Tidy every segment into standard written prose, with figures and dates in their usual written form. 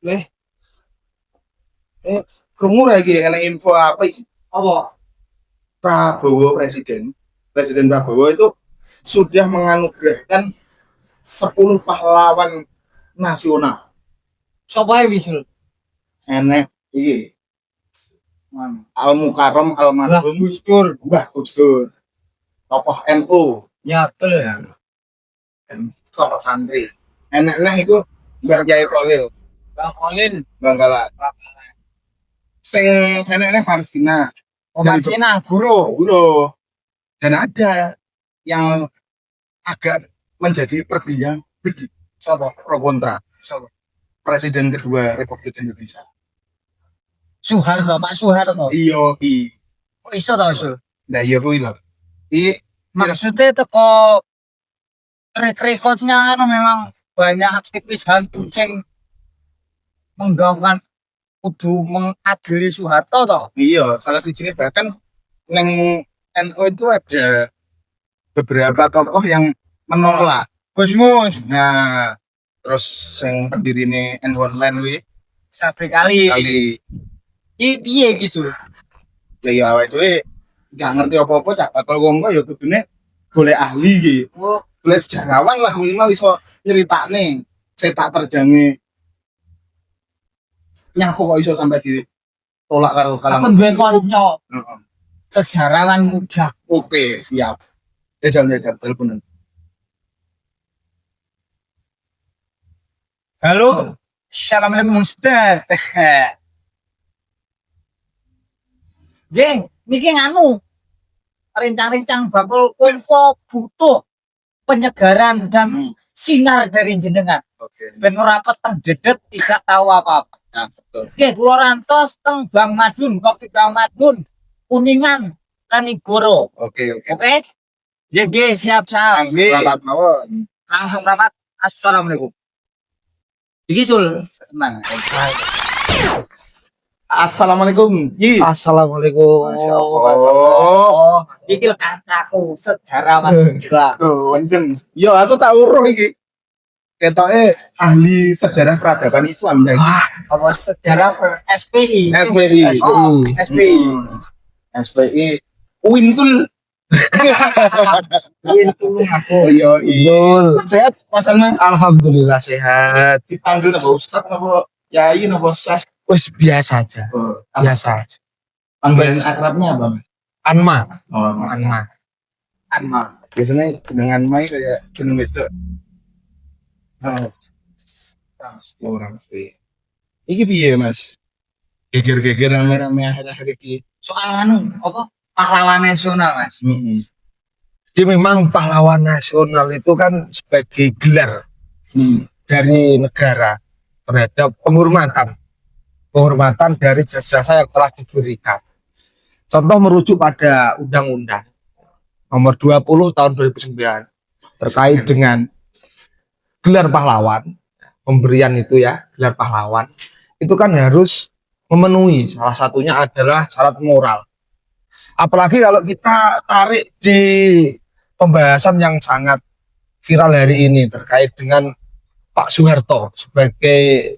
Leh, krungu lagi ana info apa iki? Apa? Prabowo Presiden Prabowo itu sudah menganugerahkan 10 pahlawan nasional. Sopo ae wisul? Enek iki. Al Mukarram Al Marhum Gus Dur. Gus Dur. Tokoh NU. Ya, betul. Ya. Dan tokoh santri. Enek itu Mbah Kyai Khalil. Bang Kolin. Bangkala. Sing enek Farsina. Pemasina. Guru. Dan ada yang agak menjadi perbedaan Sopo? pro kontra. Sopo? Presiden kedua Republik Indonesia. Soeharto, Pak Soeharto. Iya, Kok iso to, Sul? nah iya kuwi lho. Maksudnya teko track recordnya kan memang banyak aktivis hantu sing menggaungkan kudu mengadili Soeharto toh. Iya, salah satunya bahkan neng NU itu ada beberapa tokoh yang menolak. Gusmus. Nah, terus yang pendiri ini NU Online wi Sabri kali. kali Piye gitu. lah ya awake dhewe nggak ngerti apa-apa cak bakal ngomong ya kudune golek ahli iki. Oh, Golek sejarawan lah minimal iso nyeritakne sepak terjange nyaku kok iso sampai ditolak karo aku kalangan. duwe kanca Heeh. sejarawan muda. Oke, siap. Jajal teleponan. Halo. Assalamualaikum Ustaz. Geng, niki nganu. Rencang-rencang bakal info butuh penyegaran dan sinar dari jenengan. Oke. Ben ora peteng dedet tidak tahu apa-apa. Nah, betul. Oke, kula rantos teng Bang Madun, kopi Bang Madun, Kuningan, Kanigoro. Oke. Oke? Nggih, siap-siap. Selamat mawon. Langsung rapat. Assalamualaikum. Iki Sul, tenang. Assalamualaikum. Assalamualaikum. Masya Allah. Oh, iki kancaku sejarawan gila. Tuh, wancen. Yo, aku tak uruh iki. Ketoke ahli sejarah peradaban Islam ya. Wah, apa sejarah SPI? SPI. Oh, SPI. SPI. Wintul. Wintul aku. Yo, iya. Sehat Mas Alman? Alhamdulillah sehat. Dipanggil nama Ustaz nama Yai nama Sas. Wes biasa aja. Biasa aja. Panggilan akrabnya apa, Mas? Anma. Oh, Mas. Anma. Biasanya dengan Mai kayak jeneng itu. Oh. Orang mesti. Iki piye, Mas? Geger-geger rame-rame akhir-akhir iki. Soal anu, apa? Pahlawan nasional, Mas. Jadi memang pahlawan nasional itu kan sebagai gelar dari negara terhadap penghormatan dari jasa yang telah diberikan. Contoh merujuk pada Undang-Undang Nomor 20 Tahun 2009 terkait dengan gelar pahlawan, pemberian itu ya, gelar pahlawan itu kan harus memenuhi, salah satunya adalah syarat moral. Apalagi kalau kita tarik di pembahasan yang sangat viral hari ini terkait dengan Pak Soeharto sebagai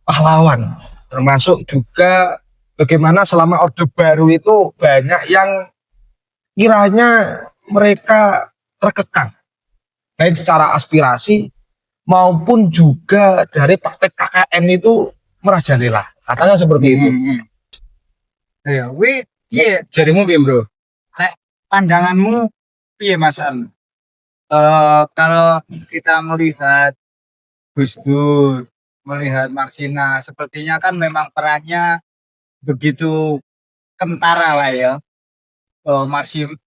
pahlawan, termasuk juga bagaimana selama Orde Baru itu banyak yang kiranya mereka terkekang baik secara aspirasi maupun juga dari praktek KKN itu merajalela, katanya seperti itu. Ya, iya, Jadimu piye, Bro? pandanganmu piye Mas An? Kalau kita melihat Gus Dur, melihat Marsina, sepertinya kan memang perannya begitu kentara lah ya.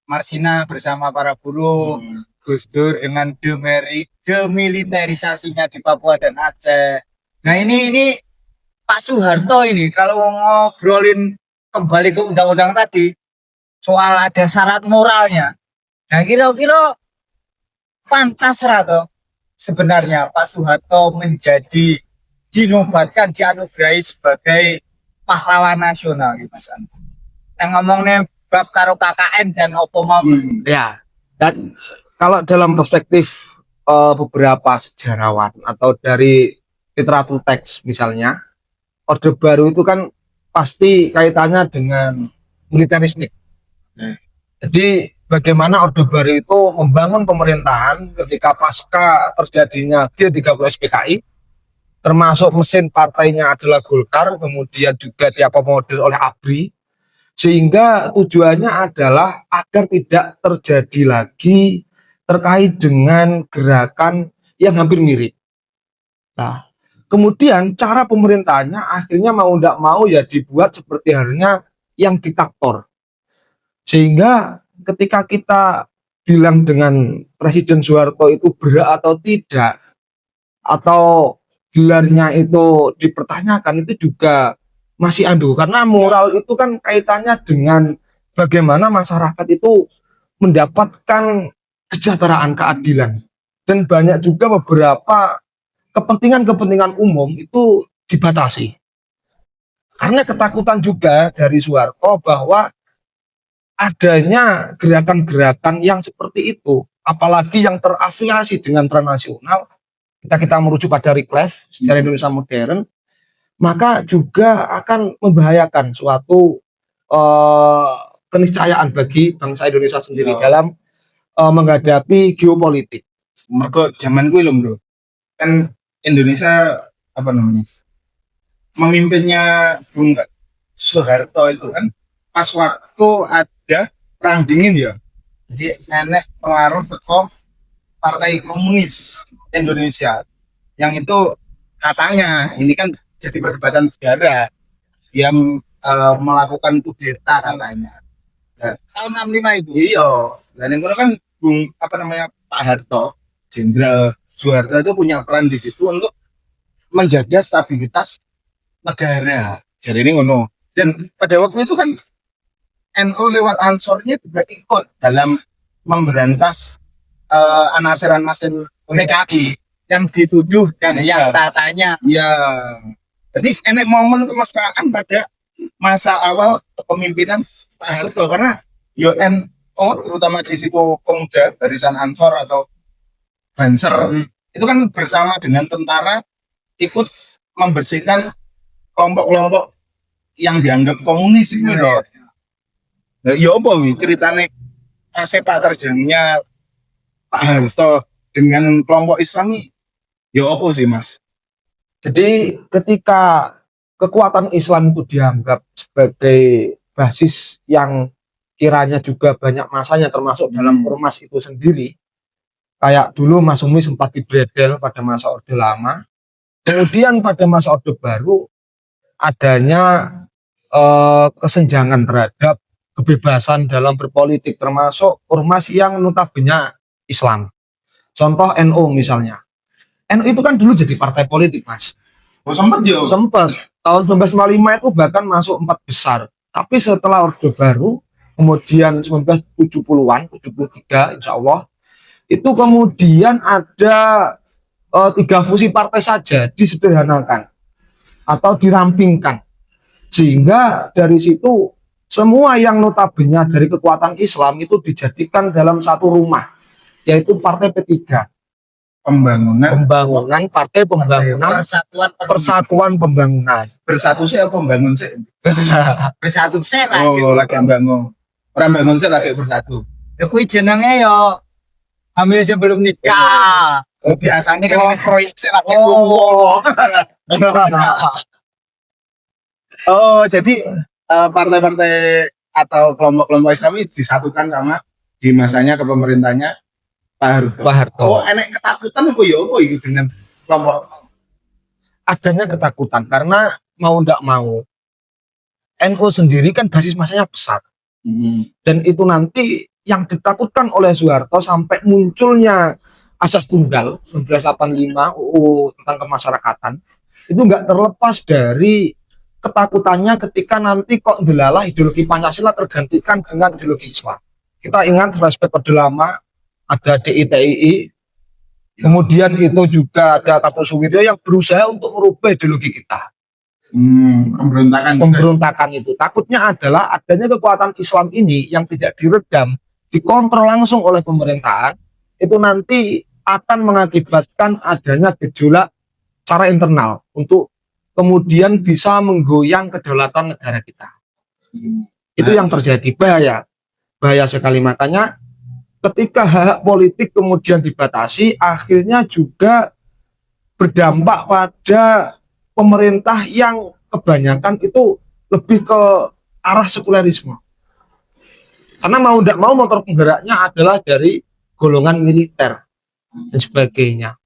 Marsina bersama para buruh, Gus Dur dengan demilitarisasinya di Papua dan Aceh. Nah ini Pak Soeharto ini kalau ngobrolin kembali ke undang-undang tadi soal ada syarat moralnya. Nah kira-kira pantas atau sebenarnya Pak Soeharto menjadi dinobatkan, dianugerahi sebagai pahlawan nasional gitu Mas. Yang ngomongnya bab karo KKN dan opo mau. Ya, dan kalau dalam perspektif beberapa sejarawan atau dari literatur teks misalnya Orde Baru itu kan pasti kaitannya dengan militeristik. Jadi bagaimana Orde Baru itu membangun pemerintahan ketika pasca terjadinya G30 SPKI, termasuk mesin partainya adalah Golkar, kemudian juga diakomodir oleh ABRI, sehingga tujuannya adalah agar tidak terjadi lagi terkait dengan gerakan yang hampir mirip. Nah, kemudian cara pemerintahannya akhirnya mau tidak mau ya dibuat seperti halnya yang diktator. Sehingga ketika kita bilang dengan Presiden Soeharto itu berat atau tidak, atau gelarnya itu dipertanyakan, itu juga masih ambigu. Karena moral itu kan kaitannya dengan bagaimana masyarakat itu mendapatkan kesejahteraan, keadilan. Dan banyak juga beberapa kepentingan-kepentingan umum itu dibatasi. Karena ketakutan juga dari Soeharto bahwa adanya gerakan-gerakan yang seperti itu, apalagi yang terafiliasi dengan transnasional, kita merujuk pada Reclave sejarah Indonesia modern, maka juga akan membahayakan suatu keniscayaan bagi bangsa Indonesia sendiri dalam menghadapi geopolitik. Mergo zaman gue loh bro, kan Indonesia apa namanya memimpinnya Bung Soeharto itu kan pas waktu ada perang dingin ya, jadi nenek pengaruh tokoh Partai Komunis Indonesia yang itu katanya ini kan jadi perdebatan sejarah yang melakukan kudeta katanya. Tahun 65 itu. Iya, dan yang kedua kan Bung apa namanya Pak Harto, Jenderal Soeharto itu punya peran di situ untuk menjaga stabilitas negara. Jadi ini ngono. Dan pada waktu itu kan NU lewat Ansornya juga ikut dalam memberantas anasir-anasir PKI Yang dituduh dan Iya. yang katanya. ya. Jadi enek momen kemesraan pada masa awal kepemimpinan Pak Harto karena NU terutama di situ pemuda barisan Ansor atau Banser itu kan bersama dengan tentara ikut membersihkan kelompok-kelompok yang dianggap komunis itu loh. Nah, ya apa wi ceritanya sepak terjangnya Pak Harto dengan kelompok Islami? Ya apa sih mas? Jadi ketika kekuatan Islam itu dianggap sebagai basis yang kiranya juga banyak masanya termasuk dalam ormas itu sendiri, kayak dulu Mas Umi sempat dibredel pada masa Orde Lama, kemudian pada masa Orde Baru adanya kesenjangan terhadap kebebasan dalam berpolitik termasuk ormas yang notabene Islam. Contoh NU misalnya. NU itu kan dulu jadi partai politik, Mas. Oh sempat yo. Sempat tahun 1955 itu bahkan masuk 4 besar. Tapi setelah Orde Baru, kemudian 1970-an, 73 insya Allah, itu kemudian ada 3 fusi partai saja disederhanakan atau dirampingkan. Sehingga dari situ semua yang notabene dari kekuatan Islam itu dijadikan dalam satu rumah, yaitu Partai P3. Pembangunan Partai Pembangunan Persatuan Pembangunan. Bersatu sih apa membangun sih? Bersatu saya Oh lagi bangun. Orang bangun sih lagi bersatu. Ya kuwi jenenge yo hamil sebelum nikah. Oh, biasanya kan proyek sih lagi. Oh jadi partai-partai atau kelompok-kelompok Islam ini disatukan sama di masanya kepemerintahannya Pak Harto. Oh, enek ketakutan apa ya apa itu dengan kelompok? Adanya ketakutan karena mau ndak mau NU sendiri kan basis masanya besar. Dan itu nanti yang ditakutkan oleh Soeharto sampai munculnya asas tunggal 1985 UU tentang kemasyarakatan itu nggak terlepas dari ketakutannya ketika nanti kok delalah ideologi Pancasila tergantikan dengan ideologi Islam. Kita ingat flashback Orde Lama, ada DITII, kemudian itu juga ada Kartosuwiryo yang berusaha untuk merubah ideologi kita. Pemberontakan itu takutnya adalah adanya kekuatan Islam ini yang tidak diredam, dikontrol langsung oleh pemerintahan, itu nanti akan mengakibatkan adanya gejolak secara internal untuk kemudian bisa menggoyang kedaulatan negara kita. Itu yang terjadi, bahaya sekali. Makanya ketika hak politik kemudian dibatasi, akhirnya juga berdampak pada pemerintah yang kebanyakan itu lebih ke arah sekulerisme. Karena mau tidak mau motor penggeraknya adalah dari golongan militer dan sebagainya.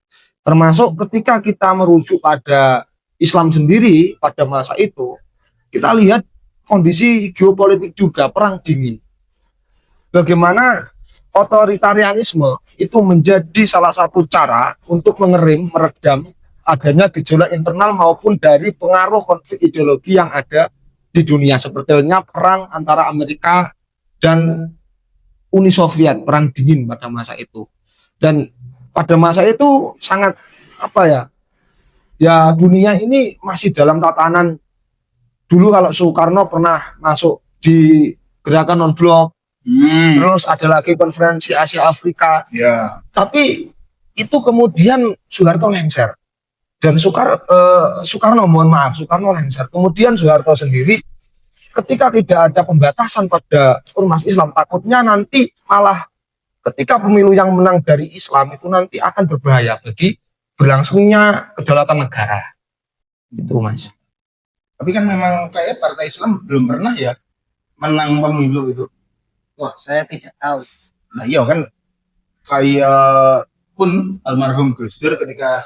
Termasuk ketika kita merujuk pada Islam sendiri pada masa itu, kita lihat kondisi geopolitik juga, perang dingin. Bagaimana otoritarianisme itu menjadi salah satu cara untuk mengerim, meredam adanya gejolak internal maupun dari pengaruh konflik ideologi yang ada di dunia, seperti halnya perang antara Amerika dan Uni Soviet, perang dingin pada masa itu. Dan pada masa itu sangat ya dunia ini masih dalam tatanan dulu. Kalau Soekarno pernah masuk di gerakan non blok, terus ada lagi konferensi Asia Afrika, Ya. tapi itu kemudian Soeharto lengser dan Soekarno lengser. Kemudian Soeharto sendiri ketika tidak ada pembatasan pada ormas Islam, takutnya nanti malah ketika pemilu yang menang dari Islam itu nanti akan berbahaya bagi berlangsungnya kedaulatan negara. Itu Mas. Tapi kan memang kayak partai Islam belum pernah ya menang pemilu itu. Wah, saya tidak tahu. Nah iya kan, kayak pun almarhum Gus Dur ketika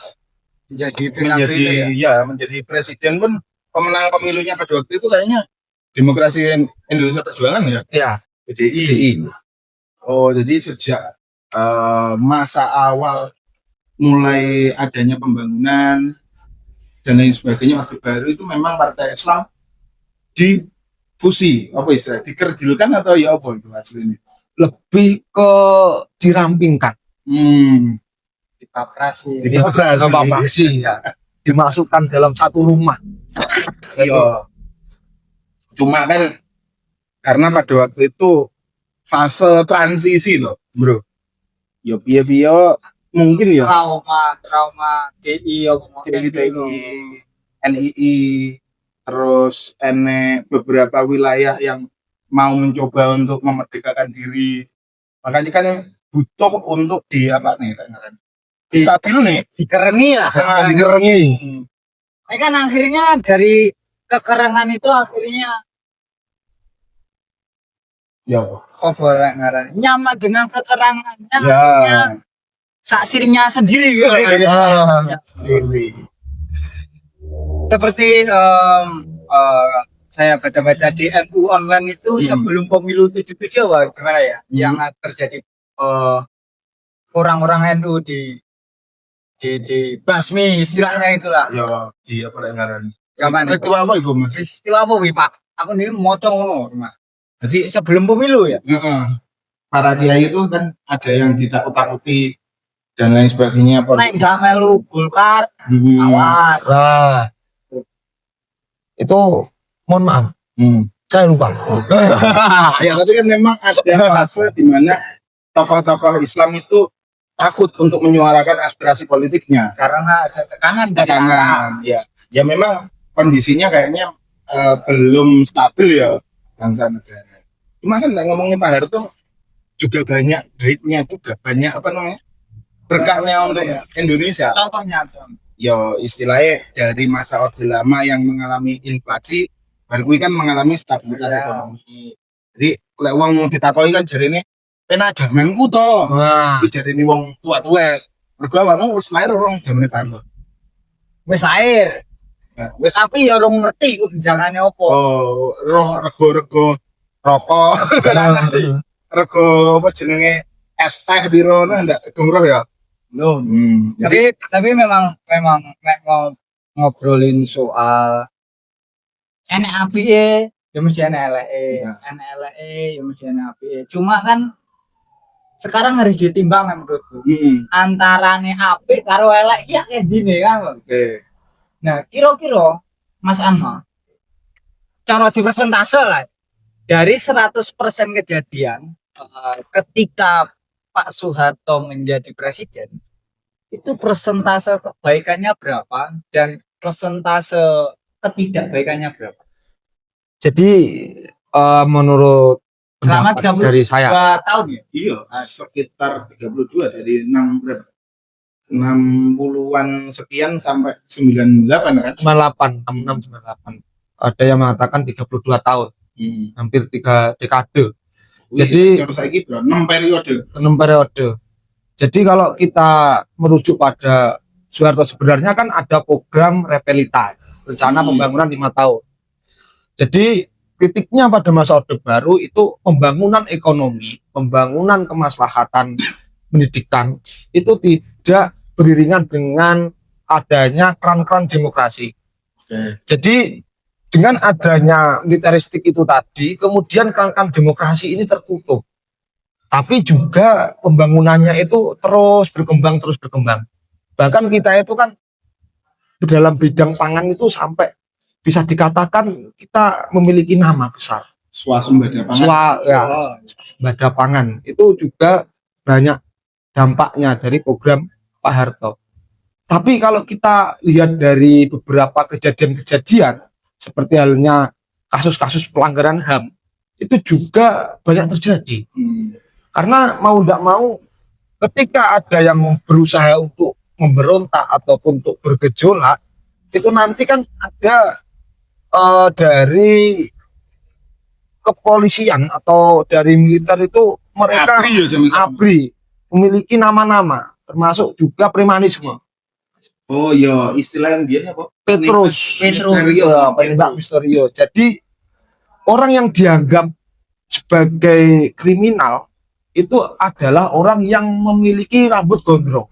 menjadi presiden pun pemenang pemilunya pada waktu itu kayaknya Demokrasi Indonesia Perjuangan ya, Ya, PDI. Oh, jadi sejak masa awal mulai adanya pembangunan dan lain sebagainya, Orde Baru itu memang partai Islam difusi, apa istilah, dikerdilkan atau ya apa itu hasilnya? lebih ke dirampingkan, Dipaprasi. ya. Dimasukkan dalam satu rumah. Iya. Cuma kan karena pada waktu itu fase transisi loh, bro. Yo piye-piye mungkin ya Trauma DI NII, terus beberapa wilayah yang mau mencoba untuk memerdekakan diri, makanya kan butuh untuk stabil nih, dikerengi lah. dikerengi. Ini kan akhirnya dari kekerengan itu akhirnya Ya, nyaman dengan keterangannya, ya. akhirnya saksirnya sendiri gitu. Seperti saya baca-baca di NU online itu sebelum pemilu 77 gimana ya, yang terjadi orang-orang NU di basmi istilahnya itulah. Ya, iya pendengaran. Gampang. Peristiwa apa itu, Mas? Istilah apa wi Pak? Aku nih mocong ngono, Mas. Jadi sebelum pemilu ya. Para kiai itu kan ada yang ditakut-takuti dan lain sebagainya. Naik nggak melu Golkar, awas. Nah, itu mohon maaf, saya lupa. Ya, tapi kan memang ada fase di mana tokoh-tokoh Islam itu takut untuk menyuarakan aspirasi politiknya Karena ada tekanan dari atas. ya. Ya memang kondisinya kayaknya belum stabil ya bangsa negara. Cuma kan ngomongin Pak Harto juga banyak baiknya juga, banyak berkahnya untuk Indonesia. Contohnya Ya istilahnya dari masa Orde Lama yang mengalami inflasi, baru kuwi kan mengalami stabilitas ekonomi. Jadi lek wong ditakoni kan jarene pena jamanku to. Wah, Jarene wong tua-tua. Mergo awakmu wis lair orang jamane Pak Harto. wis air. Wis Tapi ya orang ngerti kebijakannya apa. rego rokok. Rego apa jenenge es teh piro ndak gumroh ya. Belum. Jadi Tapi memang nek ngobrolin soal enek apike ya mesti enek eleke. Iya. Enek eleke ya mesti enek apike. Cuma kan sekarang harus ditimbang menurutku. Antarane apik karo elek ya kayak gini kan. Oke. Nah, kira-kira Mas Anma cara di persentase lah dari 100% kejadian ketika Pak Soeharto menjadi presiden itu persentase kebaikannya berapa dan persentase ketidakbaikannya berapa? Jadi menurut Selama pendapat dari saya 2 tahun ya? Iya, sekitar 32 dari 6 berapa? 60-an sekian sampai 98 kan? 98, 66, 98. Ada yang mengatakan 32 tahun, hampir 3 dekade. Jadi terus lagi 6 periode. 6 periode. Jadi kalau kita merujuk pada Soeharto sebenarnya kan ada program Repelita, rencana pembangunan 5 tahun. Jadi kritiknya pada masa Orde Baru itu pembangunan ekonomi, pembangunan kemaslahatan pendidikan itu tidak beriringan dengan adanya keran-keran demokrasi. Jadi dengan adanya militeristik itu tadi, kemudian keran-keran demokrasi ini tertutup. Tapi juga pembangunannya itu terus berkembang. Bahkan kita itu kan dalam bidang pangan itu sampai bisa dikatakan kita memiliki nama besar. Swasembada pangan. Swasembada pangan itu juga banyak dampaknya dari program Pak Harto. Tapi kalau kita lihat dari beberapa kejadian-kejadian seperti halnya kasus-kasus pelanggaran HAM itu juga banyak terjadi. Karena mau tidak mau ketika ada yang berusaha untuk memberontak ataupun untuk bergejolak itu nanti kan ada dari kepolisian atau dari militer itu mereka ABRI memiliki nama-nama termasuk juga premanisme. Oh iya, istilah yang dia apa? Petrus, penembak Misterio. Jadi orang yang dianggap sebagai kriminal itu adalah orang yang memiliki rambut gondrong.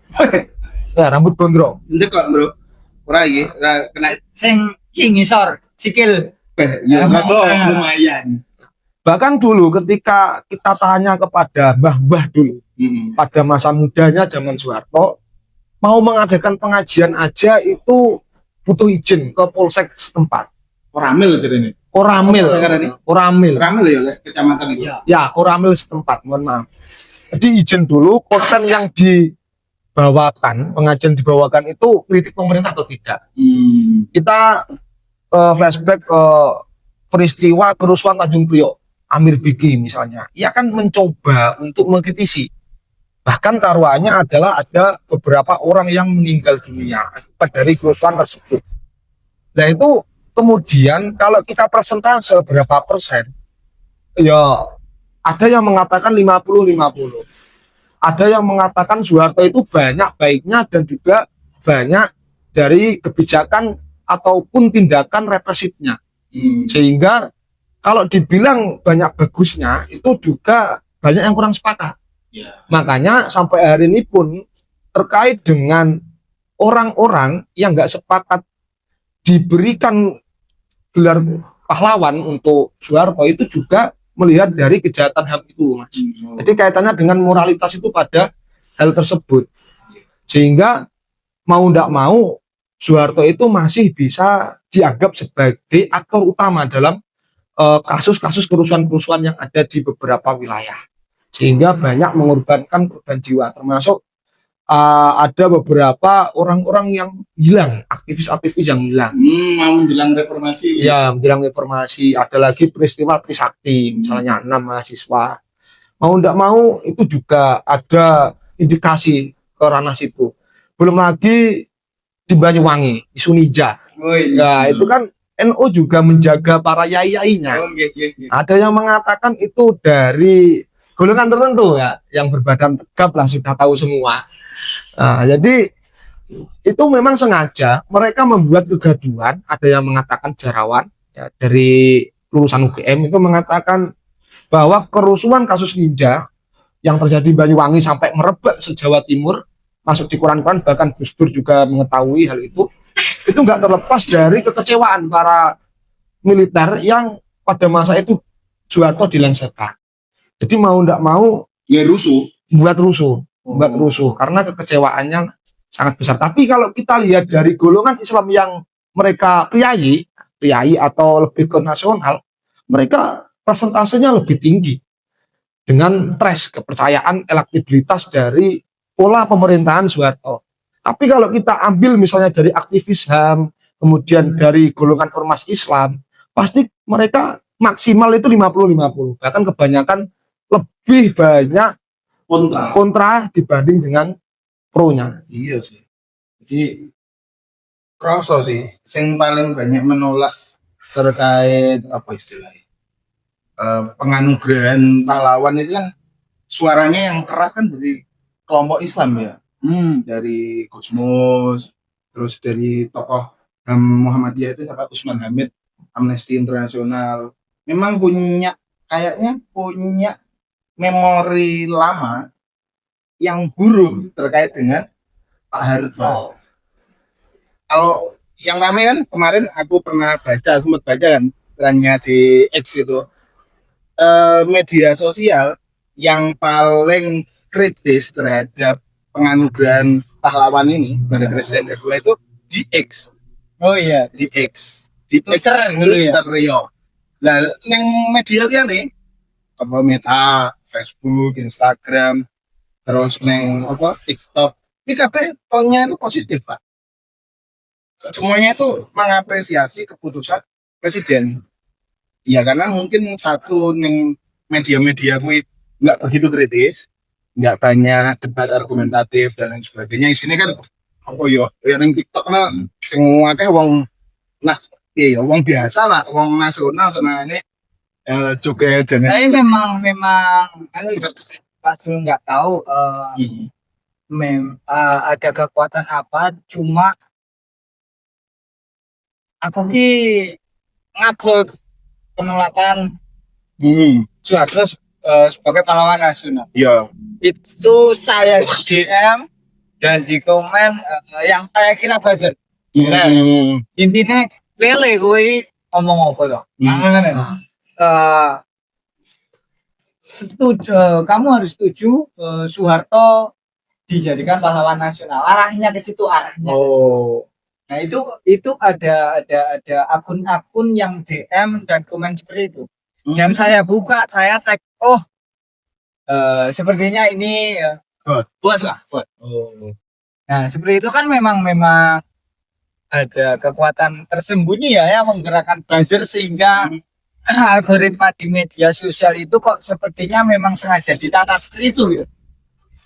Ya, rambut gondrong. Ndek kok, Bro. Ora iki, kena Sing ngisor sikil. ya lumayan. Bahkan dulu ketika kita tanya kepada mbah-mbah dulu, pada masa mudanya zaman Soeharto, mau mengadakan pengajian aja itu butuh izin ke polsek setempat. Koramil jadi ini. Koramil Ya, kecamatan itu. Ya, Koramil setempat, mohon maaf. Jadi izin dulu konten yang dibawakan, pengajian dibawakan itu kritik pemerintah atau tidak. Kita flashback ke peristiwa kerusuhan Tanjung Priok, Amir Biki misalnya. Ia kan mencoba untuk mengkritisi. Bahkan taruhannya adalah ada beberapa orang yang meninggal dunia akibat dari kerusuhan tersebut. Nah itu kemudian kalau kita persentase berapa persen, ya ada yang mengatakan 50-50. Ada yang mengatakan Soeharto itu banyak baiknya dan juga banyak dari kebijakan ataupun tindakan represifnya. Sehingga kalau dibilang banyak bagusnya itu juga banyak yang kurang sepakat. Makanya sampai hari ini pun terkait dengan orang-orang yang nggak sepakat diberikan gelar pahlawan untuk Soeharto itu juga melihat dari kejahatan HAM itu, Mas. Jadi kaitannya dengan moralitas itu pada hal tersebut. Sehingga mau tidak mau Soeharto itu masih bisa dianggap sebagai aktor utama dalam kasus-kasus kerusuhan-kerusuhan yang ada di beberapa wilayah. Sehingga banyak mengorbankan korban jiwa, termasuk ada beberapa orang-orang yang hilang, aktivis-aktivis yang hilang. Mau menjelang reformasi. Ya, menjelang reformasi. Ada lagi peristiwa Trisakti, misalnya 6 mahasiswa. Mau tidak mau itu juga ada indikasi ke ranah situ. Belum lagi di Banyuwangi, di Sunija. Ya, itu kan NU juga menjaga para yai-yainya. Ada yang mengatakan itu dari golongan tertentu ya, yang berbadan tegap lah, sudah tahu semua. Nah, jadi itu memang sengaja mereka membuat kegaduhan. Ada yang mengatakan sejarawan ya, dari lulusan UGM itu mengatakan bahwa kerusuhan kasus Ninja yang terjadi di Banyuwangi sampai merebak se-Jawa Timur, masuk di koran-koran, bahkan Gus Dur juga mengetahui hal itu nggak terlepas dari kekecewaan para militer yang pada masa itu Soeharto dilengsarkan. Jadi mau tidak mau ya buat rusuh karena kekecewaannya sangat besar. Tapi kalau kita lihat dari golongan Islam yang mereka priai atau lebih ke nasional, mereka persentasenya lebih tinggi dengan kepercayaan elektabilitas dari pola pemerintahan Soeharto. Tapi kalau kita ambil misalnya dari aktivis HAM, kemudian dari golongan ormas Islam, pasti mereka maksimal itu 50-50. Bahkan kebanyakan lebih banyak kontra dibanding dengan pro-nya. Iya sih. Jadi kroso sih, yang paling banyak menolak terkait apa istilahnya penganugerahan pahlawan itu kan suaranya yang keras kan dari kelompok Islam ya, dari Gusmus, terus dari tokoh Muhammadiyah itu siapa, Usman Hamid, Amnesty Internasional, memang kayaknya punya memori lama yang buruk terkait dengan Pak Harto. Kalau yang rame kan kemarin aku pernah sempat baca kan trennya di X itu, media sosial yang paling kritis terhadap penganugerahan pahlawan ini pada presiden kedua itu di X. Oh iya, Di X. Di X Twitter dulu ya? Twitter, yo. Nah, yang media liya nih apa Meta, Facebook, Instagram, terus neng apa TikTok, ini kabeh tonnya itu positif, Pak. Semuanya itu mengapresiasi keputusan presiden. Ya karena mungkin satu neng media-media gue nggak begitu kritis, nggak banyak debat argumentatif dan lain sebagainya. Di sini kan apa yo, ya neng TikTok nah semua teh wong, nah iya wong biasa lah, wong nasional sebenarnya juga dan tapi memang kan pas dulu nggak tahu ada kekuatan apa, cuma aku ki ngupload penolakan Soeharto sebagai pahlawan nasional. ya Itu saya DM dan di komen yang saya kira buzzer. Nah, intinya lele gue ngomong apa loh? Setuju, kamu harus setuju Soeharto dijadikan pahlawan nasional. Arahnya ke situ arahnya. Oh. Nah itu ada akun-akun yang DM dan komen seperti itu. Dan saya buka, saya cek, sepertinya ini buat. Oh. Nah seperti itu kan memang ada kekuatan tersembunyi ya yang menggerakkan buzzer sehingga algoritma di media sosial itu kok sepertinya memang sengaja ditata seperti itu ya.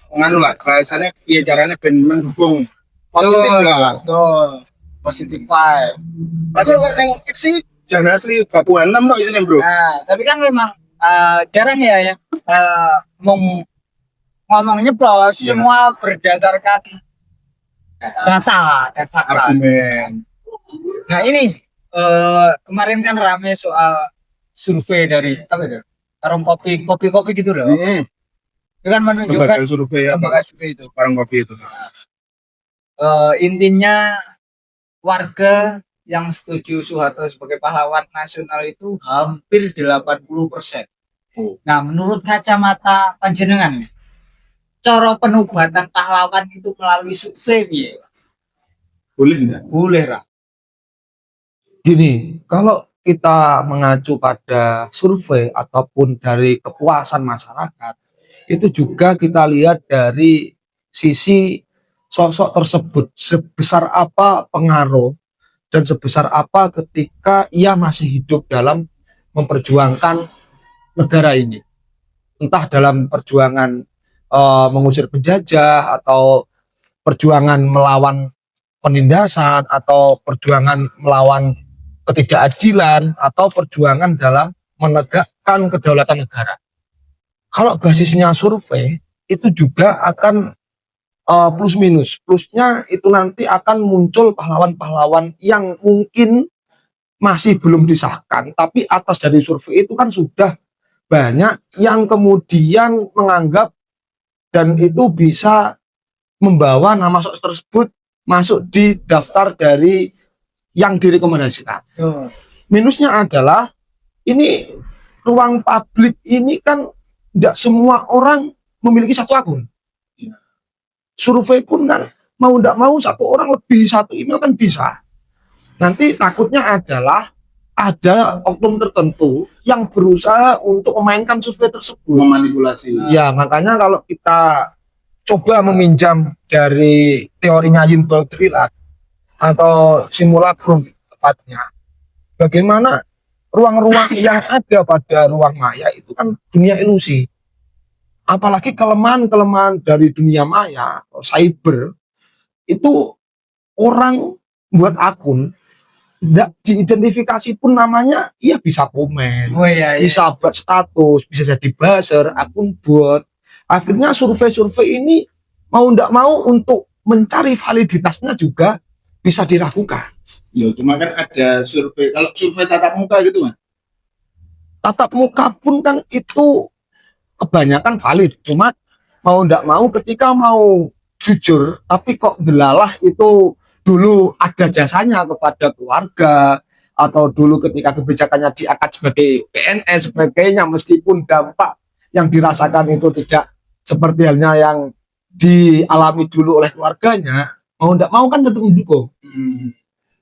Nganu lah bahasanya ya caranya ben mendukung positif lah. Betul. Positif vibe. Tapi yang sih jangan asli bakuan 6 loh isinya bro. Nah, tapi kan memang jarang ya ngomongnya bahwa semua berdasarkan data. Argumen. Nah ini kemarin kan rame soal survei dari apa itu? Warung kopi gitu loh. Itu kan menunjukkan Lembaga survei ya, lembaga survei itu. warung kopi itu. Intinya warga yang setuju Soeharto sebagai pahlawan nasional itu hampir 80%. Nah, menurut kacamata panjenengan, cara penobatan pahlawan itu melalui survei ya? Boleh enggak? Boleh lah. Gini, kalau kita mengacu pada survei ataupun dari kepuasan masyarakat, itu juga kita lihat dari sisi sosok tersebut, sebesar apa pengaruh dan sebesar apa ketika ia masih hidup dalam memperjuangkan negara ini. Entah dalam perjuangan mengusir penjajah atau perjuangan melawan penindasan atau perjuangan melawan ketidakadilan atau perjuangan dalam menegakkan kedaulatan negara. Kalau basisnya survei itu juga akan plus minus. Plusnya itu nanti akan muncul pahlawan-pahlawan yang mungkin masih belum disahkan, tapi atas dari survei itu kan sudah banyak yang kemudian menganggap dan itu bisa membawa nama sosok tersebut masuk di daftar dari yang direkomendasikan. Minusnya adalah ini ruang publik ini kan tidak semua orang memiliki satu akun. Survei pun kan mau tidak mau satu orang lebih satu email kan bisa. Nanti takutnya adalah ada oknum tertentu yang berusaha untuk memainkan survei tersebut. Memanipulasi. Ya makanya kalau kita coba meminjam dari teorinya Yuval Noah Harari, atau simulacrum tepatnya. Bagaimana ruang-ruang yang ada pada ruang maya itu kan dunia ilusi. Apalagi kelemahan-kelemahan dari dunia maya, cyber, itu orang buat akun, tidak diidentifikasi pun namanya, ia bisa komen, Oh iya, iya. bisa buat status, bisa jadi buzzer, akun bot. Akhirnya survei-survei ini mau tidak mau untuk mencari validitasnya juga bisa diragukan. Ya, cuma kan ada survei, kalau survei tatap muka gitu Mas. Tatap muka pun kan itu kebanyakan valid, cuma mau tidak mau ketika mau jujur tapi kok delalah itu dulu ada jasanya kepada keluarga atau dulu ketika kebijakannya diangkat sebagai PNS sebagainya, meskipun dampak yang dirasakan itu tidak seperti halnya yang dialami dulu oleh keluarganya, mau tidak mau kan tetap mendukung.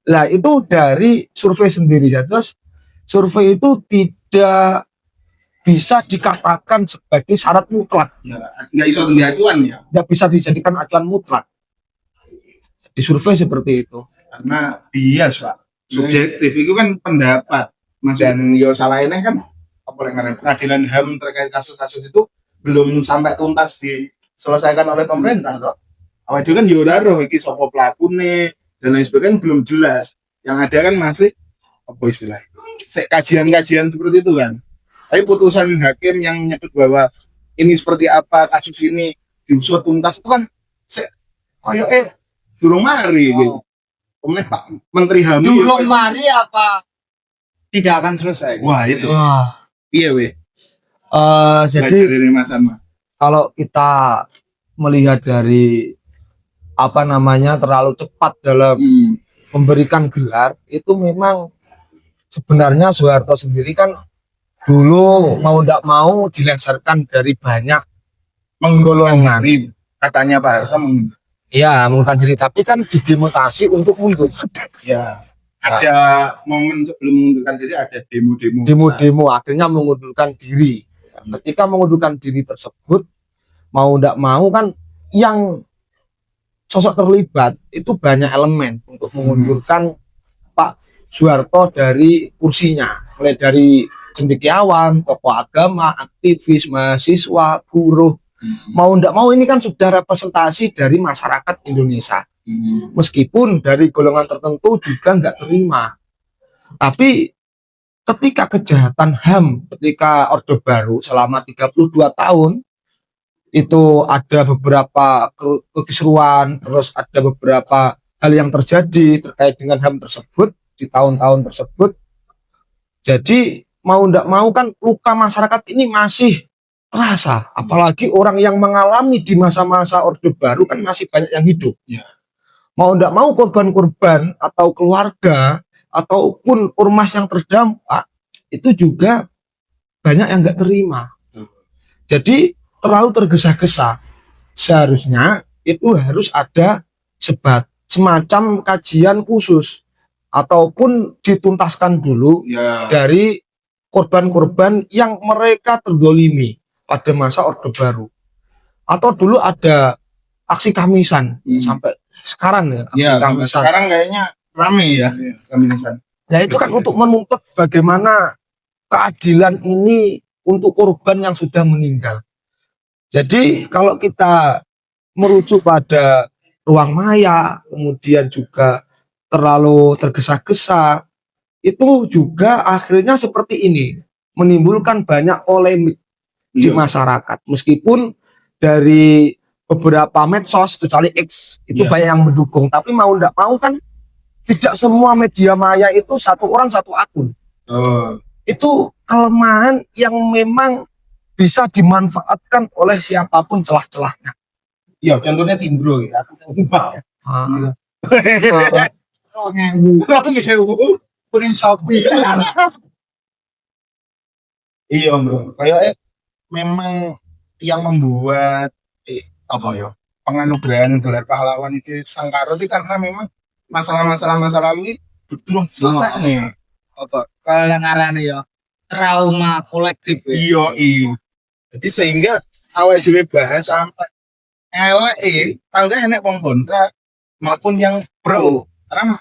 Nah itu dari survei sendiri ya. Terus survei itu tidak bisa dikatakan sebagai syarat mutlak, Ya, nggak iso diacuan ya, tidak bisa dijadikan acuan mutlak di survei seperti itu. karena bias Pak. Subjektif itu kan pendapat. Dan yo salah ini kan apa yang pengadilan HAM terkait kasus-kasus itu belum sampai tuntas diselesaikan oleh pemerintah toh. Awal itu kan yo ora iki sapa pelakune dan lain sebagainya belum jelas. Yang ada kan masih apa istilahnya? Kajian-kajian seperti itu kan. Tapi putusan hakim yang menyebut bahwa ini seperti apa, kasus ini diusut tuntas itu kan koyo durung mari gitu. Kemudian Pak Menteri HAM Durung mari apa tidak akan selesai? wah itu Wah, iya weh. jadi Dari Mas Anma. kalau kita melihat dari apa namanya terlalu cepat dalam memberikan gelar, itu memang sebenarnya Soeharto sendiri kan dulu mau tidak mau dilengsarkan dari banyak golongan. Katanya Pak Harto Ya, mengundurkan diri, tapi kan didemotasi untuk mundur. ya ada momen sebelum mengundurkan diri ada demo-demo. Demo-demo akhirnya mengundurkan diri. Ketika mengundurkan diri tersebut, mau tidak mau kan yang sosok terlibat itu banyak elemen untuk mengundurkan Pak Soeharto dari kursinya, mulai dari cendekiawan, tokoh agama, aktivis, mahasiswa, buruh. Mau tidak mau ini kan sudah representasi dari masyarakat Indonesia. Meskipun dari golongan tertentu juga nggak terima. Tapi ketika kejahatan HAM, ketika Orde Baru selama 32 tahun, itu ada beberapa kekisruan, terus ada beberapa hal yang terjadi terkait dengan HAM tersebut di tahun-tahun tersebut. Jadi mau tidak mau kan luka masyarakat ini masih terasa, apalagi orang yang mengalami di masa-masa Orde Baru kan masih banyak yang hidup. Ya. Mau tidak mau korban-korban atau keluarga ataupun ormas yang terdampak itu juga banyak yang nggak terima. Jadi terlalu tergesa-gesa. Seharusnya itu harus ada semacam kajian khusus ataupun dituntaskan dulu Ya. dari korban-korban yang mereka terdolimi pada masa Orde Baru. Atau dulu ada aksi Kamisan sampai sekarang ya, aksi Ya, Kamisan. sekarang kayaknya rame ya Kamisan. Nah itu kan untuk menuntut bagaimana keadilan ini untuk korban yang sudah meninggal. Jadi kalau kita merujuk pada ruang maya, kemudian juga terlalu tergesa-gesa, itu juga akhirnya seperti ini, menimbulkan banyak polemik di masyarakat. Meskipun dari beberapa medsos, kecuali X, itu banyak yang mendukung. Tapi mau tidak mau kan tidak semua media maya itu satu orang satu akun. Itu kelemahan yang memang bisa dimanfaatkan oleh siapapun celah-celahnya. Ya, contohnya Timbro ya. Aku ubah ya. Kuning Shopee. Iya, Bro. Kayak memang yang membuat apa ya? Penganugerahan gelar pahlawan itu Sangkaro itu karena memang masalah-masalah masa lalu itu belum selesai nih. Apa kalau ngarane ya trauma kolektif ya. Iya, iya. Jadi sehingga awal juga bahas sampai elek tangga enek wong kontra maupun yang pro. karena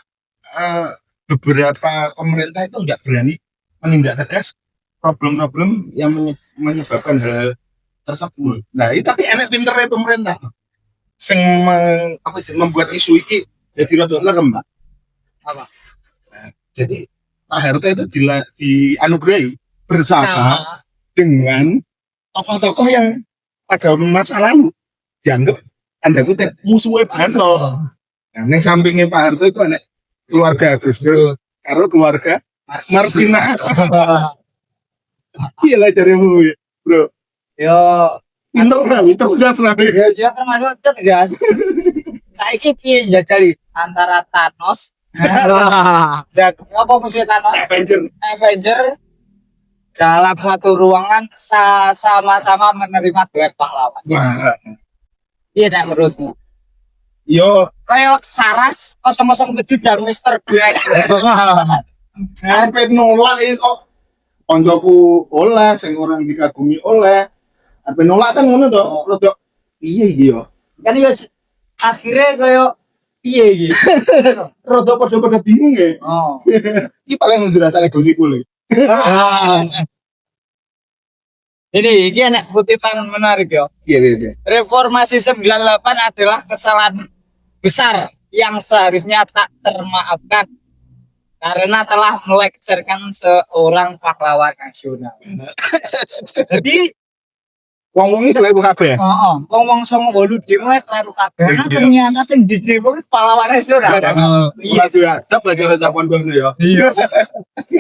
beberapa pemerintah itu nggak berani menindak tegas problem-problem yang menyebabkan hal-hal tersebut. Nah, itu tapi enak pinternya pemerintah. Sing membuat isu ini jadi rada lerem, Pak. Apa? Nah, jadi Pak Harto itu dianugerahi bersama dengan tokoh-tokoh yang pada masa lalu dianggap tanda kutip musuhnya Pak Harto. Nah, yang sampingnya Pak Harto itu anak keluarga Gus Dur, karo keluarga Marsina. Iya lah cari bro. Yo, Pinter cerdas lah. ya termasuk cerdas. Saiki piye njajali antara Thanos dan apa musuh Thanos? Avenger dalam satu ruangan sama-sama menerima duet pahlawan. Wah, Iya nek menurutmu? yo Kayak Saras 007 dan Mr. Black. sampai nolak itu kok koncoku oleh, sing orang dikagumi oleh. Sampai nolak kan ngono to, rodok piye iki yo. Kan ya akhirnya kayak piye iki? Rodok padha-padha bingung ya. Oh. Iki paling menjelaskan gosip kuwi. Ini enak kutipan menarik ya. Iya. Reformasi 98 adalah kesalahan besar yang seharusnya tak termaafkan karena telah melengsarkan seorang pahlawan nasional. Jadi, Wong-wong iki lek kabeh. wong songo wolu demo terlalu kabeh. Karena ternyata sing di demo itu pahlawan nasional. Iya diadab lagi ora takon ngono ya. Iya.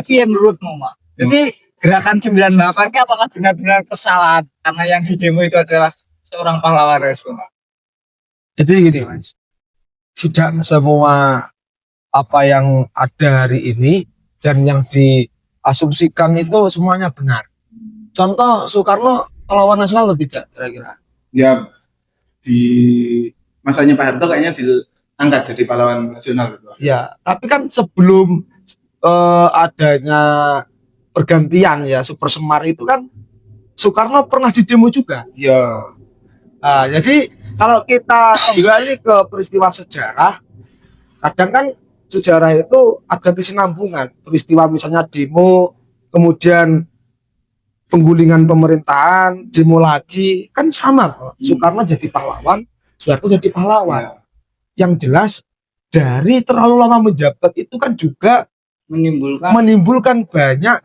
Piye menurutmu, Mak? Jadi gerakan 98 ke apakah benar-benar kesalahan karena yang di demo itu adalah seorang pahlawan nasional? Jadi gini Mas, tidak semua apa yang ada hari ini dan yang diasumsikan itu semuanya benar. Contoh Soekarno pahlawan nasional atau tidak kira-kira? Ya di masanya Pak Harto kayaknya diangkat jadi pahlawan nasional gitu. Ya, tapi kan sebelum adanya pergantian ya Super Semar itu kan Soekarno pernah di demo juga. Iya. Nah, jadi kalau kita kembali ke peristiwa sejarah, kadang kan sejarah itu ada kesinambungan. Peristiwa misalnya demo, kemudian penggulingan pemerintahan, demo lagi, kan sama kok. Soekarno jadi pahlawan, Soeharto jadi pahlawan. Yang jelas dari terlalu lama menjabat itu kan juga menimbulkan banyak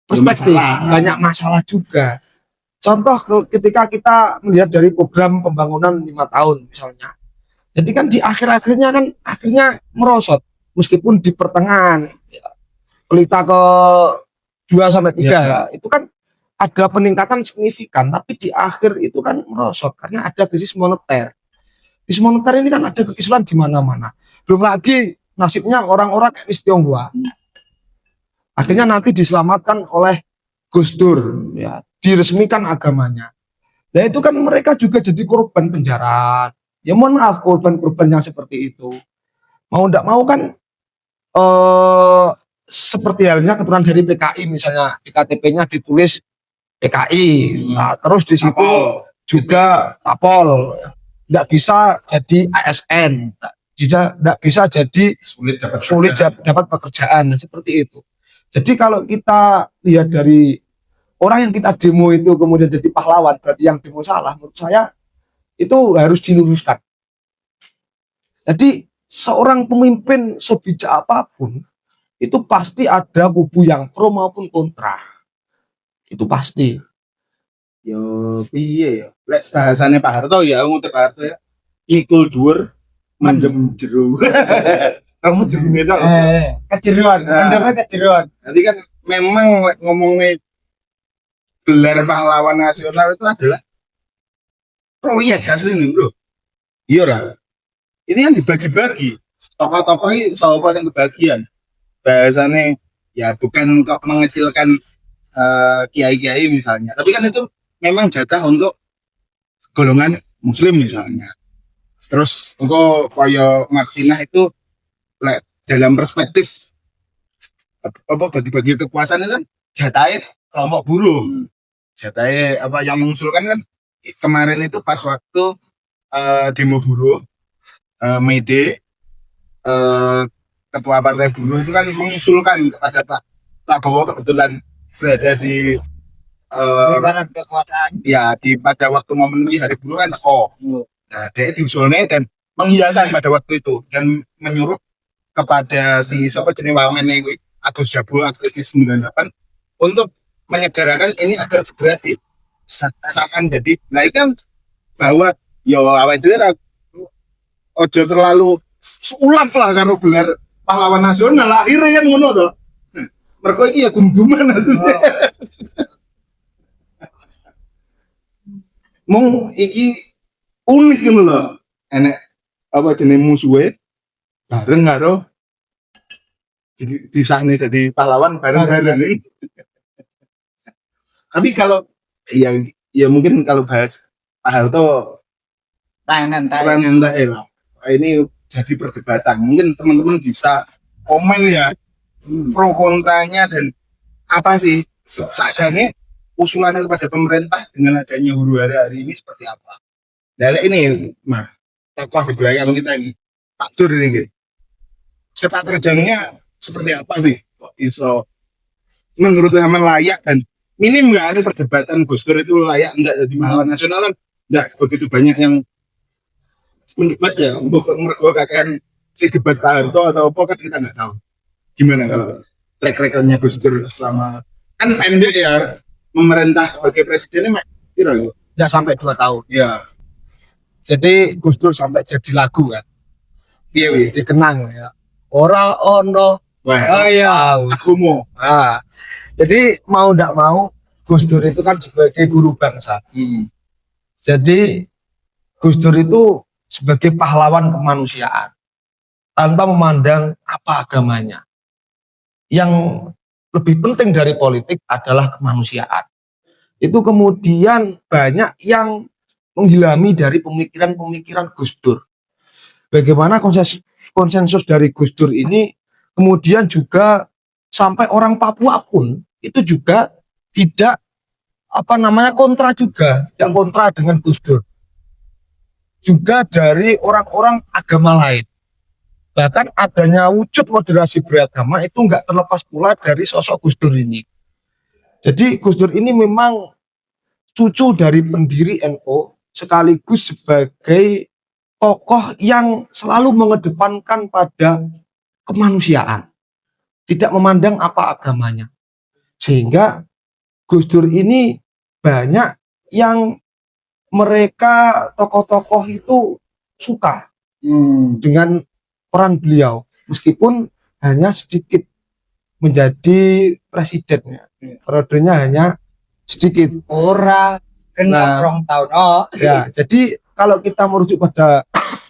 perspektif, banyak masalah juga. Contoh ketika kita melihat dari program pembangunan 5 tahun misalnya. Jadi kan di akhir-akhirnya kan akhirnya merosot meskipun di pertengahan pelita ke 2 sampai 3 itu kan ada peningkatan signifikan, tapi di akhir itu kan merosot karena ada krisis moneter. Krisis moneter ini kan ada kekisruhan di mana-mana. Belum lagi nasibnya orang-orang etnis Tionghoa. Akhirnya nanti diselamatkan oleh Gus Dur, ya, diresmikan agamanya. Nah itu kan mereka juga jadi korban penjara. Ya mohon maaf korban-korban yang seperti itu. Mau tidak mau kan seperti halnya keturunan dari PKI misalnya di KTP-nya ditulis PKI. Nah, terus di situ juga Tapol. Tidak bisa jadi ASN. Tidak bisa jadi sulit dapat pekerjaan seperti itu. Jadi kalau kita lihat dari orang yang kita demo itu kemudian jadi pahlawan, berarti yang demo salah, menurut saya itu harus diluruskan. Jadi seorang pemimpin sebijak apapun itu pasti ada kubu yang pro maupun kontra. Itu pasti. Yo piye ya? Lek bahasane Pak Harto ya ngutek Pak Harto ya. Ikul dhuwur mendem jero. Kamu jerune tok. Kejeruan, mendemnya kejeruan. Nanti kan memang ngomongnya gelar pahlawan nasional itu adalah proyek asli nih bro. Iya lah. Ini yang dibagi-bagi. Tokoh-tokoh ini siapa yang kebagian. Bahasanya ya bukan kok mengecilkan kiai-kiai misalnya. Tapi kan itu memang jatah untuk golongan muslim misalnya. Terus untuk koyo Marsina itu dalam perspektif apa bagi-bagi kekuasaan itu kan jatahnya kelompok buruh. Jatahnya apa yang mengusulkan kan kemarin itu pas waktu demo buruh May Day ketua partai buruh itu kan mengusulkan kepada Pak Prabowo, kebetulan berada di Ibarat kekuasaan. ya di pada waktu memenuhi hari buruh kan nah, dia diusulnya dan mengiyakan pada waktu itu dan menyuruh kepada si siapa jenis wamen ini Agus Jabo aktivis 98 untuk menyegerakan ini agar segera disahkan. Jadi nah itu kan bahwa yo awal itu ojo terlalu sulap lah karo gelar pahlawan nasional akhirnya kan ngono to. Mergo iki ya gum-guman asline. Mung iki unik ngono lho. Enek apa jenenge musuhe bareng karo disahne dadi pahlawan bareng-bareng. Tapi kalau ya mungkin kalau bahas Pak Harto Tahanan. peran yang lah. Ini jadi perdebatan. Mungkin teman-teman bisa komen ya pro kontranya dan apa sih saja nih usulannya kepada pemerintah dengan adanya huru hara hari ini seperti apa. Nah ini mah tokoh di belakang kita ini Pak Dur ini sepak terjangnya seperti apa sih kok iso menurut teman layak dan minim nggak ada perdebatan Gus Dur itu layak enggak jadi pahlawan nasional kan enggak begitu banyak yang mendebat ya mergo kakek si debat Pak Harto atau apa kan kita nggak tahu gimana kalau track recordnya Gus Dur selama kan pendek ya memerintah sebagai presidennya kira ya Nggak sampai 2 tahun. ya Jadi Gus Dur sampai jadi lagu kan. iya wi Dikenang ya. Ora ono. wah iya. aku mau Nah, jadi mau nggak mau Gus Dur itu kan sebagai guru bangsa. Jadi Gus Dur itu sebagai pahlawan kemanusiaan tanpa memandang apa agamanya. Yang lebih penting dari politik adalah kemanusiaan. Itu kemudian banyak yang menghilami dari pemikiran-pemikiran Gus Dur. Bagaimana konsensus dari Gus Dur ini kemudian juga sampai orang Papua pun itu juga tidak kontra juga, tidak kontra dengan Gus Dur. Juga dari orang-orang agama lain. Bahkan adanya wujud moderasi beragama itu nggak terlepas pula dari sosok Gus Dur ini. Jadi Gus Dur ini memang cucu dari pendiri NU sekaligus sebagai tokoh yang selalu mengedepankan pada kemanusiaan. Tidak memandang apa agamanya. Sehingga Gus Dur ini banyak yang mereka tokoh-tokoh itu suka dengan peran beliau meskipun hanya sedikit menjadi presidennya periodenya hanya sedikit Ora kena rong tahun. Oh ya jadi kalau kita merujuk pada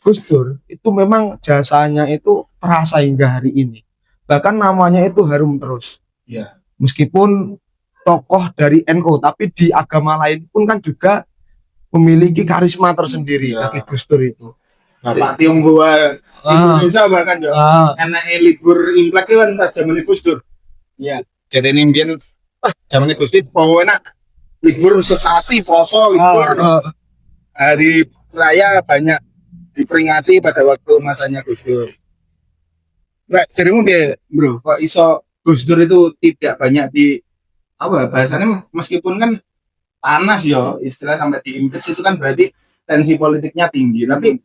Gus Dur itu memang jasanya itu terasa hingga hari ini bahkan namanya itu harum terus ya meskipun tokoh dari NU tapi di agama lain pun kan juga memiliki karisma tersendiri bagi Gus Dur itu. Bapak Tionghoa Indonesia bahkan ya anaknya libur Imlek kan pas zaman Gus Dur. iya. Jadi ini biar zaman Gus Dur bawa enak libur sesasi poso libur hari raya banyak diperingati pada waktu masanya Gus Dur. Nah, jadi mungkin bro kok iso Gus Dur itu tidak banyak di apa bahasanya meskipun kan panas yo istilah sampai diimpeach itu kan berarti tensi politiknya tinggi tapi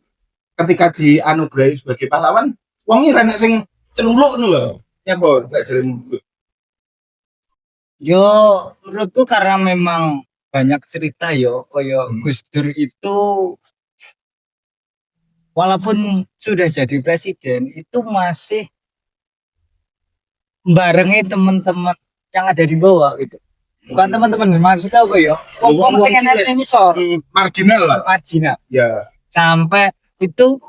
ketika dianugerahi sebagai pahlawan wongnya renek sing celuluk lho nyapa gak jarimu Yo menurutku karena memang banyak cerita yo koyo Gus Dur itu walaupun sudah jadi presiden itu masih barengi teman-teman yang ada di bawah gitu. Bukan teman-teman maksudnya apa ya? Wong sing enek ning isor, marginal lah marginal. ya Sampai itu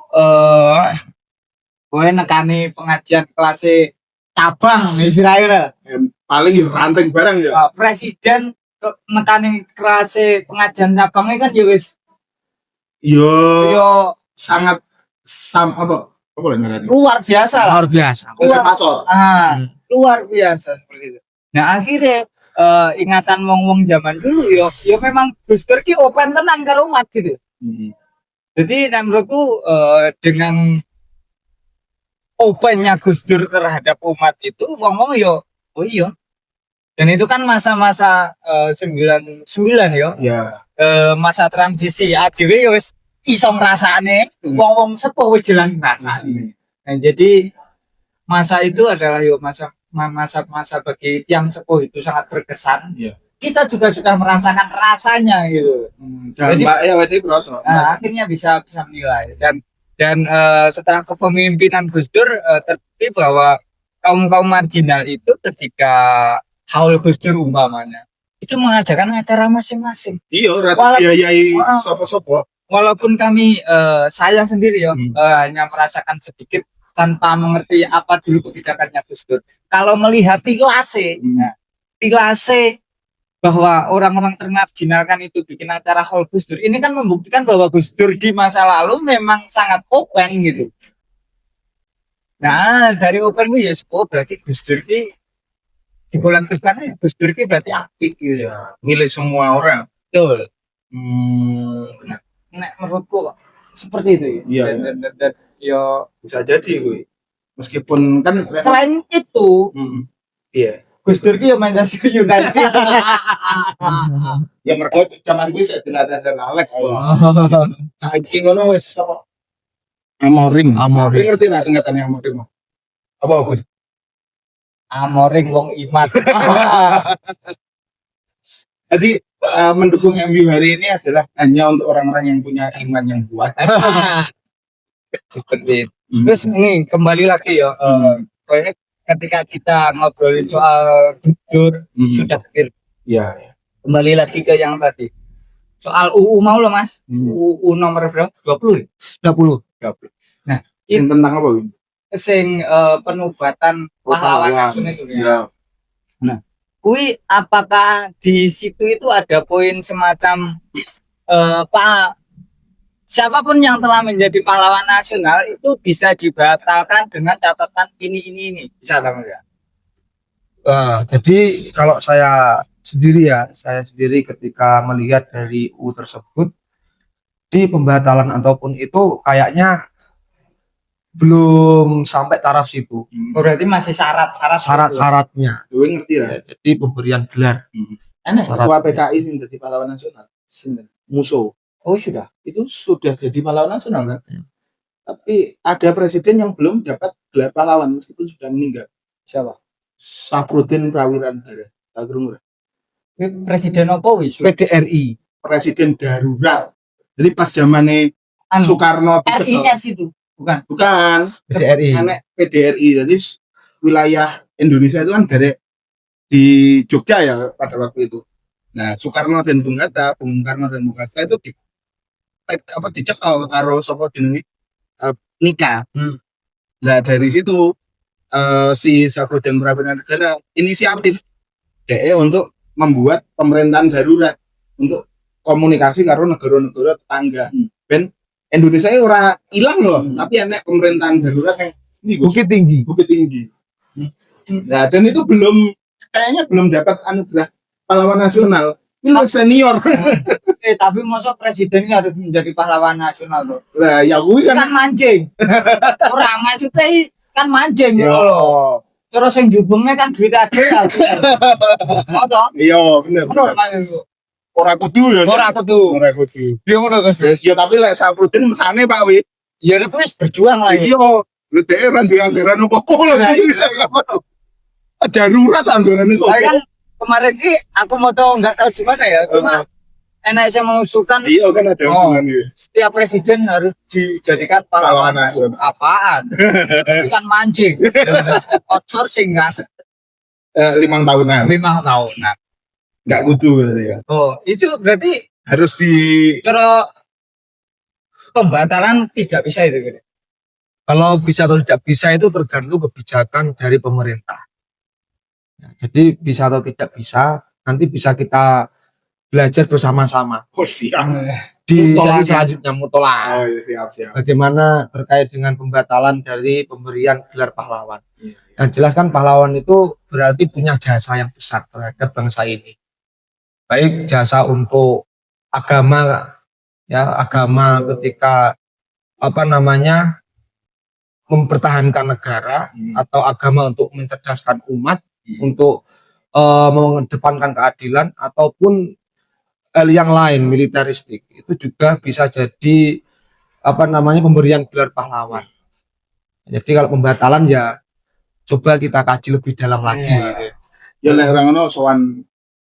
gue nekani pengajian kelas cabang istilahnya. paling ya ranting barang ya Presiden nekani kelas pengajian cabangnya kan ya wis yo yo sangat apa lah ngarannya luar biasa lah. Luar biasa. pasor Luar biasa seperti itu. Nah akhirnya ingatan wong-wong zaman dulu yo memang Gus Dur ki open tenan karo umat gitu. Jadi menurutku dengan opennya Gus Dur terhadap umat itu ngomong yo, oh iya. Dan itu kan masa-masa 99 yo, Ya. masa transisi adewe yo wis iso ngrasane wong-wong sepuh wis jelas ngrasane. Nah, jadi masa itu adalah yo masa bagi yang sepuh itu sangat berkesan. Iya. Kita juga sudah merasakan rasanya gitu. Dan Jadi- Mbak ya wedi kroso. Nah, akhirnya bisa menilai dan setelah kepemimpinan Gus Dur terbukti bahwa kaum marginal itu ketika haul Gus Dur umpamanya itu mengadakan acara masing-masing. Iya, Walaupun- biayai Wah. sopo-sopo. Walaupun kami saya sendiri ya Hmm. hanya merasakan sedikit tanpa mengerti apa dulu kebijakannya Gus Dur. Kalau melihat tilase, nah, tilase bahwa orang-orang termarginalkan itu bikin acara haul Gus Dur, ini kan membuktikan bahwa Gus Dur di masa lalu memang sangat open gitu. Nah, dari open itu ya berarti Gus Dur ini di bulan terkana Gus Dur ini berarti aktif gitu. Ya, milik semua orang. Betul. Nah, menurutku seperti itu ya. Iya, Dan ya Bisa jadi gue. Meskipun kan selain itu iya. Gus Dur ki yo Manchester United. Ya mergo zaman gue saya dilatih Alex. Saiki ngono wis apa? Amorim. Amorim. Ngerti lah singkatannya Amorim. Apa Gus? Amoring wong iman. Jadi mendukung MU hari ini adalah hanya untuk orang-orang yang punya iman yang kuat. Seperti itu. Terus ini kembali lagi ya. Kayaknya ketika kita ngobrolin soal Gus Dur sudah clear. Ya, ya. Kembali lagi ke yang tadi. Soal UU mau loh Mas. UU nomor berapa? 20 ya? 20. Nah, Yang tentang apa, Win? sing penobatan pahlawan nasional itu ya. Ya. Kui apakah di situ itu ada poin semacam Pak siapapun yang telah menjadi pahlawan nasional itu bisa dibatalkan dengan catatan ini bisa enggak? Jadi kalau saya sendiri ketika melihat dari UU tersebut di pembatalan ataupun itu kayaknya belum sampai taraf situ. Berarti masih syarat-syarat Syarat-syaratnya. Gue ngerti lah. Ya, jadi pemberian gelar. Enak. Syarat. Ketua PKI yang jadi pahlawan nasional. Musuh. Oh sudah. Itu sudah jadi pahlawan nasional kan? Ya. Tapi ada presiden yang belum dapat gelar pahlawan meskipun sudah meninggal. Siapa? Safruddin Prawiran Hara. Tahu nggak? Ini Presiden apa wis? PDRI. Presiden darurat. Jadi pas zamannya Soekarno RIS itu bukan. bukan PDRI. anek PDRI. Jadi wilayah Indonesia itu kan dari di Jogja ya pada waktu itu. Nah, Soekarno dan Bung Karno dan Bung Hatta itu dicekal karo sapa jenenge nikah. Nah, dari situ si Safruddin Prawiran Negara inisiatif DE untuk membuat pemerintahan darurat untuk komunikasi karo negara-negara tetangga. Ben Indonesia ini ora hilang loh, tapi enek pemerintahan darurat yang ini Bukit Tinggi. Bukit Tinggi. Nah, dan itu kayaknya belum dapat anugerah pahlawan nasional. Ini senior. Tapi masa presidennya harus menjadi pahlawan nasional tuh. Lah, ya gue Kan kan mancing. Orang maksudnya kan mancing Yo. loh. Terus yang jubungnya kan duit aja ya. Oh toh? iya bener. Bener maksud itu. Ora kudu ya. Ora kudu. Ora kudu. Dia ngono Gus. Ya tapi lek Safruddin mesane Pak Wi. Ya tapi wis berjuang lah ya. Iya, lu dhek ora duwe anggaran opo-opo lho. Darurat anggaran itu. Saya kan kemarin ini aku mau tahu nggak tahu gimana ya. Cuma enak saya mengusulkan Iya kan ada Oh. hubungannya. setiap presiden harus dijadikan Pahlawan pahlawan nasional. apaan? Itu kan mancing. Outsourcing kan 5 tahunan. 5 tahun. Nah, Enggak kudu berarti ya. oh itu berarti Harus di kalau pembatalan tidak bisa itu gitu. Kalau bisa atau tidak bisa itu tergantung kebijakan dari pemerintah. Ya, jadi bisa atau tidak bisa nanti bisa kita belajar bersama-sama oh, siap. di Mutolah. sesi selanjutnya mutolah. Oh, iya, siap. Bagaimana terkait dengan pembatalan dari pemberian gelar pahlawan. Iya, Yang jelas kan pahlawan itu berarti punya jasa yang besar terhadap bangsa ini. Baik jasa untuk agama, ya agama ketika mempertahankan negara atau agama untuk mencerdaskan umat, untuk mengedepankan keadilan ataupun hal yang lain militeristik, itu juga bisa jadi pemberian gelar pahlawan. Jadi kalau pembatalan ya coba kita kaji lebih dalam lagi. Ya lek ora ngono sowan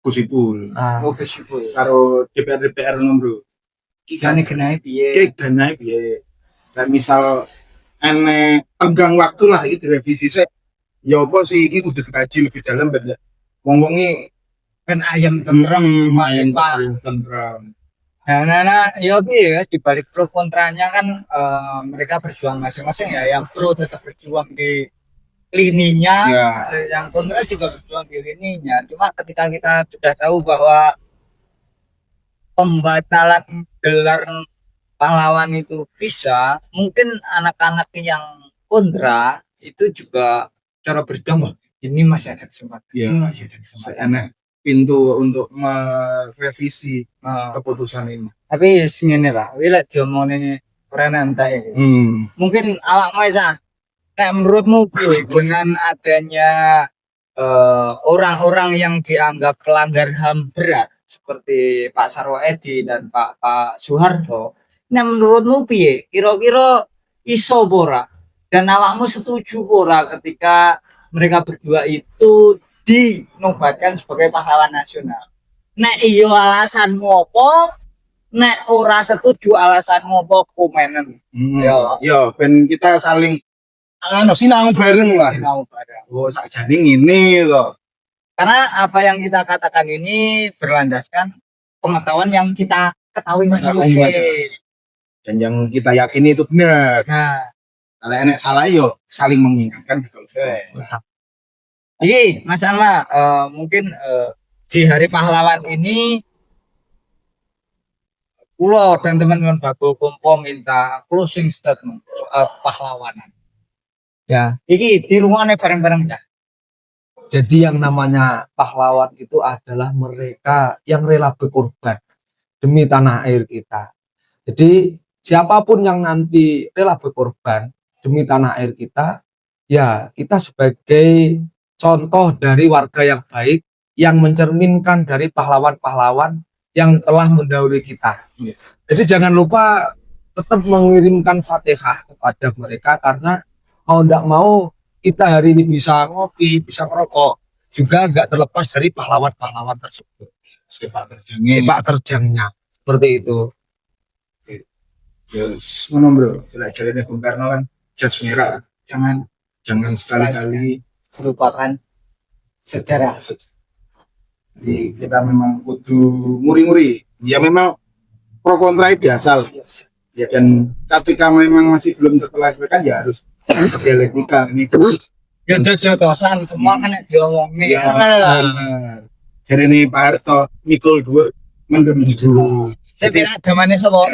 Gus Ipul. Oh kesipul. Karo DPR ngono, Bro. Jane genahe piye? Iki danae piye? Lah misal tenggang waktu lah iki direvisi sik. Ya apa sih iki kudu dikaji lebih dalam ben wong-wonge Kan ayam tentrem, main Pak. tentrem. Nah, ya piye ya di balik pro kontranya kan mereka berjuang masing-masing ya. Yang pro tetap berjuang di lininya, Ya. yang kontra juga berjuang di lininya. Cuma ketika kita sudah tahu bahwa pembatalan gelar pahlawan itu bisa, mungkin anak-anak yang kontra itu juga cara berjuang, wah, ini masih ada kesempatan. Ya. Ini masih ada kesempatan. Enak pintu untuk merevisi Nah, keputusan ini. tapi ngene lah, wila diomongin keren entek iki. Mungkin awakmu isa kayak menurutmu piye dengan adanya orang-orang yang dianggap pelanggar HAM berat seperti Pak Sarwo Edi dan Pak Soeharto. Nah menurutmu piye? Kira-kira iso ora? Dan awakmu setuju ora ketika mereka berdua itu dinobatkan sebagai pahlawan nasional? Nek iyo alasanmu apa? Nek ora setuju alasanmu apa komenen? Ya, ben kita saling sinau bareng lah. Sinau bareng. Oh, sakjane ngene loh. Karena apa yang kita katakan ini berlandaskan pengetahuan yang kita ketahui masing-masing. Dan yang kita yakini itu benar. Nah, Kalau enek salah yo saling mengingatkan di kalau. ini Mas Anma, mungkin di Hari Pahlawan ini Kulo dan teman-teman Bagol Kompo minta closing statement soal pahlawanan. Ya, ini di rumahnya bareng-bareng ya. Jadi yang namanya pahlawan itu adalah mereka yang rela berkorban demi tanah air kita. Jadi siapapun yang nanti rela berkorban demi tanah air kita, ya kita sebagai contoh dari warga yang baik yang mencerminkan dari pahlawan-pahlawan yang telah mendahului kita. Iya. Jadi jangan lupa tetap mengirimkan Fatihah kepada mereka, karena mau tidak mau kita hari ini bisa ngopi, bisa merokok, juga nggak terlepas dari pahlawan-pahlawan tersebut. Sepak terjangnya. Sepak terjangnya seperti itu. Yes, ngono bro. Jalan-jalannya Bung Karno kan jas merah. Jangan sekali-kali Merupakan sejarah. Jadi kita memang kudu muri-muri. Ya memang pro kontra biasa. Ya dan ketika memang masih belum terklarifikasi ya harus dialektika ini. Ya jodosan semua kan diomongin. Ya, jadi ini Pak Harto mikul dua mendem dulu. Saya bilang zamannya sama.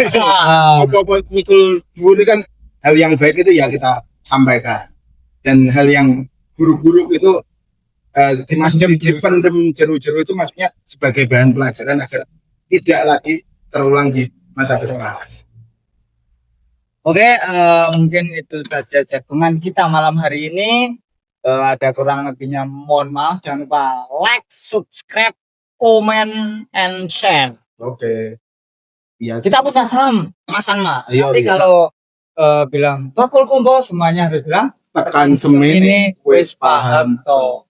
Apa-apa mikul dua ini kan hal yang baik itu ya kita sampaikan, dan hal yang buruk-buruk itu dipendem jeru-jeru itu maksudnya sebagai bahan pelajaran agar tidak lagi terulang di masa depan. Oke, mungkin itu saja jagungan kita malam hari ini. Ada kurang lebihnya mohon maaf. Jangan lupa like, subscribe, comment, and share. Oke. Ya, Kita punya salam, Mas Anma. Iya, Nanti iya. kalau bilang Bagol Kompo, semuanya harus bilang tekan semini ini wis paham toh.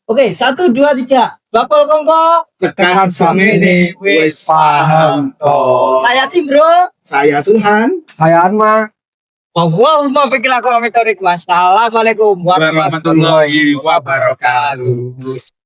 Oke, 1, 2, 3. Bagol Kompo, tekan semini wis paham toh. saya Timbro. Saya Suhan. Saya Anma. Wassalamualaikum warahmatullahi wabarakatuh. Warahmatullahi wabarakatuh.